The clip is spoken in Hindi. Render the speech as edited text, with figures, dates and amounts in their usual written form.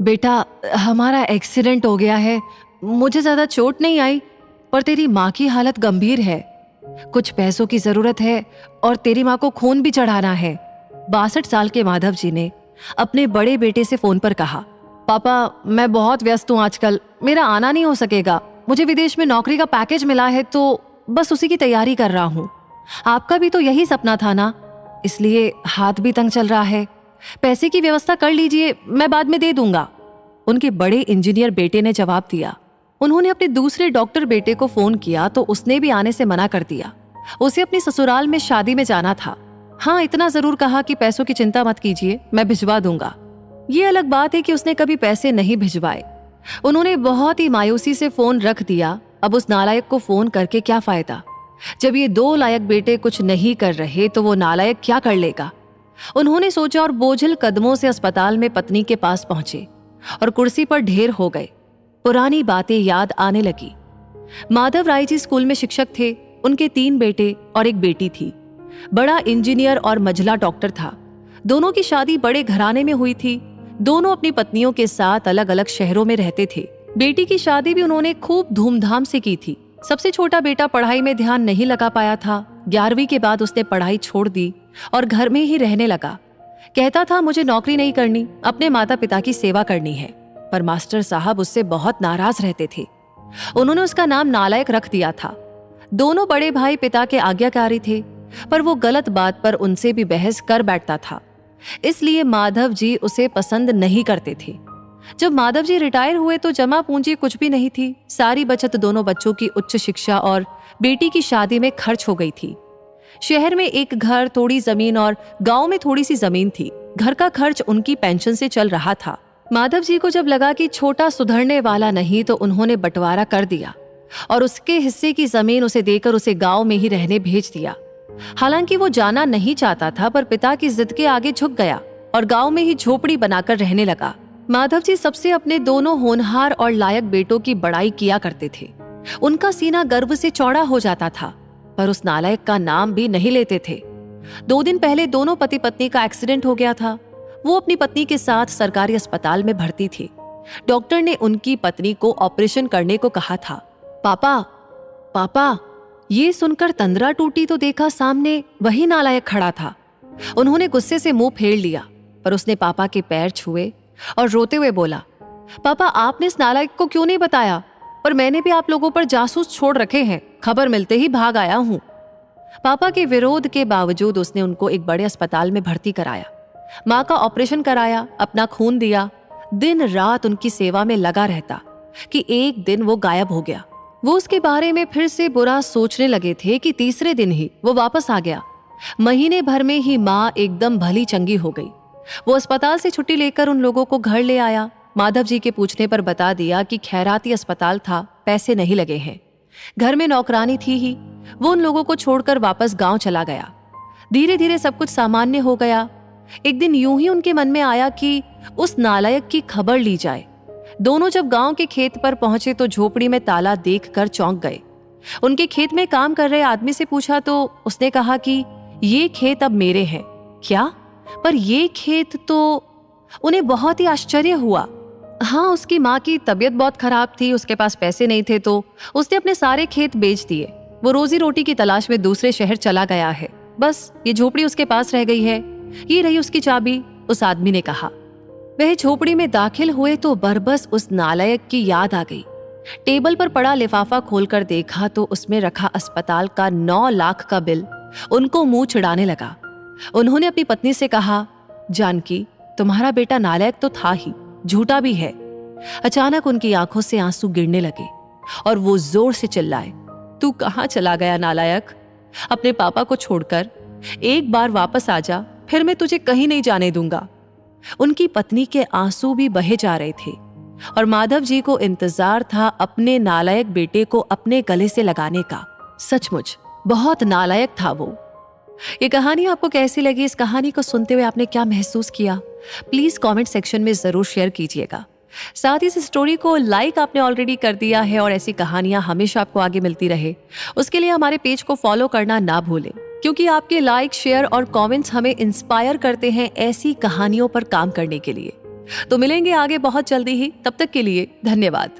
बेटा, हमारा एक्सीडेंट हो गया है। मुझे ज्यादा चोट नहीं आई, पर तेरी माँ की हालत गंभीर है। कुछ पैसों की जरूरत है और तेरी माँ को खून भी चढ़ाना है। 62 साल के माधव जी ने अपने बड़े बेटे से फोन पर कहा, पापा मैं बहुत व्यस्त हूँ आजकल, मेरा आना नहीं हो सकेगा। मुझे विदेश में नौकरी का पैकेज मिला है तो बस उसी की तैयारी कर रहा हूँ। आपका भी तो यही सपना था ना, इसलिए हाथ भी तंग चल रहा है। पैसे की व्यवस्था कर लीजिए, मैं बाद में दे दूंगा। उनके बड़े इंजीनियर बेटे ने जवाब दिया। उन्होंने अपने दूसरे डॉक्टर बेटे को फोन किया तो उसने भी आने से मना कर दिया। उसे अपनी ससुराल में शादी में जाना था। हाँ, इतना जरूर कहा कि पैसों की चिंता मत कीजिए, मैं भिजवा दूंगा। ये अलग बात है कि उसने कभी पैसे नहीं भिजवाए। उन्होंने बहुत ही मायूसी से फोन रख दिया। अब उस नालायक को फोन करके क्या फायदा? जब ये दो लायक बेटे कुछ नहीं कर रहे तो वो नालायक क्या कर लेगा? उन्होंने सोचा और बोझिल कदमों से अस्पताल में पत्नी के पास पहुंचे और कुर्सी पर ढेर हो गए। पुरानी बातें याद आने लगी। माधव राय जी स्कूल में शिक्षक थे। उनके 3 बेटे और एक बेटी थी। बड़ा इंजीनियर और मझला डॉक्टर था। दोनों की शादी बड़े घराने में हुई थी। दोनों अपनी पत्नियों के साथ अलग अलग शहरों में रहते थे। बेटी की शादी भी उन्होंने खूब धूमधाम से की थी। सबसे छोटा बेटा पढ़ाई में ध्यान नहीं लगा पाया था। 11वीं के बाद उसने पढ़ाई छोड़ दी और घर में ही रहने लगा। कहता था मुझे नौकरी नहीं करनी, अपने माता पिता की सेवा करनी है। पर मास्टर साहब उससे बहुत नाराज रहते थे। उन्होंने उसका नाम नालायक रख दिया था। दोनों बड़े भाई पिता के आज्ञाकारी थे, पर वो गलत बात पर उनसे भी बहस कर बैठता था। इसलिए माधव जी उसे पसंद नहीं करते थे। जब माधव जी रिटायर हुए तो जमा पूंजी कुछ भी नहीं थी। सारी बचत दोनों बच्चों की उच्च शिक्षा और बेटी की शादी में खर्च हो गई थी। शहर में एक घर, थोड़ी जमीन और गांव में थोड़ी सी जमीन थी। घर का खर्च उनकी पेंशन से चल रहा था। माधव जी को जब लगा कि छोटा सुधरने वाला नहीं तो उन्होंने बंटवारा कर दिया और उसके हिस्से की जमीन उसे देकर उसे गांव में ही रहने भेज दिया। हालांकि वो जाना नहीं चाहता था, पर पिता की जिद के आगे झुक गया और गांव में ही झोपड़ी बनाकर रहने लगा। माधव जी सबसे अपने दोनों होनहार और लायक बेटों की बड़ाई किया करते थे। उनका सीना गर्व से चौड़ा हो जाता था, पर उस नालायक का नाम भी नहीं लेते थे। 2 दिन पहले दोनों पति पत्नी का एक्सीडेंट हो गया था। वो अपनी पत्नी के साथ सरकारी अस्पताल में भर्ती थे। डॉक्टर ने उनकी पत्नी को ऑपरेशन करने को कहा था। पापा, पापा, ये सुनकर तंद्रा टूटी तो देखा सामने वही नालायक खड़ा था। उन्होंने गुस्से से मुंह फेर लिया, पर उसने पापा के पैर छुए और रोते हुए बोला, पापा आपने इस नालायक को क्यों नहीं बताया? पर मैंने भी आप लोगों पर जासूस छोड़ रखे हैं, खबर मिलते ही भाग आया हूं। पापा के विरोध के बावजूद उसने उनको एक बड़े अस्पताल में भर्ती कराया। माँ का ऑपरेशन कराया, अपना खून दिया। दिन रात उनकी सेवा में लगा रहता कि एक दिन वो गायब हो गया। वो उसके बारे में फिर से बुरा सोचने लगे थे कि तीसरे दिन ही वो वापस आ गया। महीने भर में ही माँ एकदम भली चंगी हो गई। वो अस्पताल से छुट्टी लेकर उन लोगों को घर ले आया। माधव जी के पूछने पर बता दिया कि खैराती अस्पताल था, पैसे नहीं लगे हैं। घर में नौकरानी थी ही। वो उन लोगों को छोड़कर वापस गांव चला गया। धीरे धीरे सब कुछ सामान्य हो गया। एक दिन यूं ही उनके मन में आया कि उस नालायक की खबर ली जाए। दोनों जब गांव के खेत पर पहुंचे तो झोपड़ी में ताला देखकर चौंक गए। उनके खेत में काम कर रहे आदमी से पूछा तो उसने कहा कि ये खेत अब मेरे हैं। क्या? पर ये खेत तो... उन्हें बहुत ही आश्चर्य हुआ। हाँ, उसकी माँ की तबीयत बहुत खराब थी, उसके पास पैसे नहीं थे तो उसने अपने सारे खेत बेच दिए। वो रोजी रोटी की तलाश में दूसरे शहर चला गया है। बस ये झोपड़ी उसके पास रह गई है। ये रही उसकी चाबी, उस आदमी ने कहा। वह झोपड़ी में दाखिल हुए तो बरबस उस नालायक की याद आ गई। टेबल पर पड़ा लिफाफा खोलकर देखा तो उसमें रखा अस्पताल का 9 लाख का बिल उनको मुंह चिढ़ाने लगा। उन्होंने अपनी पत्नी से कहा, जानकी, तुम्हारा बेटा नालायक तो था ही, झूठा भी है। अचानक उनकी आंखों से आंसू गिरने लगे और वो जोर से चिल्लाए, तू कहां चला गया नालायक? अपने पापा को छोड़कर एक बार वापस आ जा, फिर मैं तुझे कहीं नहीं जाने दूंगा। उनकी पत्नी के आंसू भी बहे जा रहे थे और माधव जी को इंतजार था अपने नालायक बेटे को अपने गले से लगाने का। सचमुच बहुत नालायक था वो। ये कहानी आपको कैसी लगी? इस कहानी को सुनते हुए आपने क्या महसूस किया? प्लीज कमेंट सेक्शन में जरूर शेयर कीजिएगा। साथ ही इस स्टोरी को लाइक आपने ऑलरेडी कर दिया है और ऐसी कहानियां हमेशा आपको आगे मिलती रहे, उसके लिए हमारे पेज को फॉलो करना ना भूलें, क्योंकि आपके लाइक, शेयर और कमेंट्स हमें इंस्पायर करते हैं ऐसी कहानियों पर काम करने के लिए। तो मिलेंगे आगे बहुत जल्दी ही, तब तक के लिए धन्यवाद।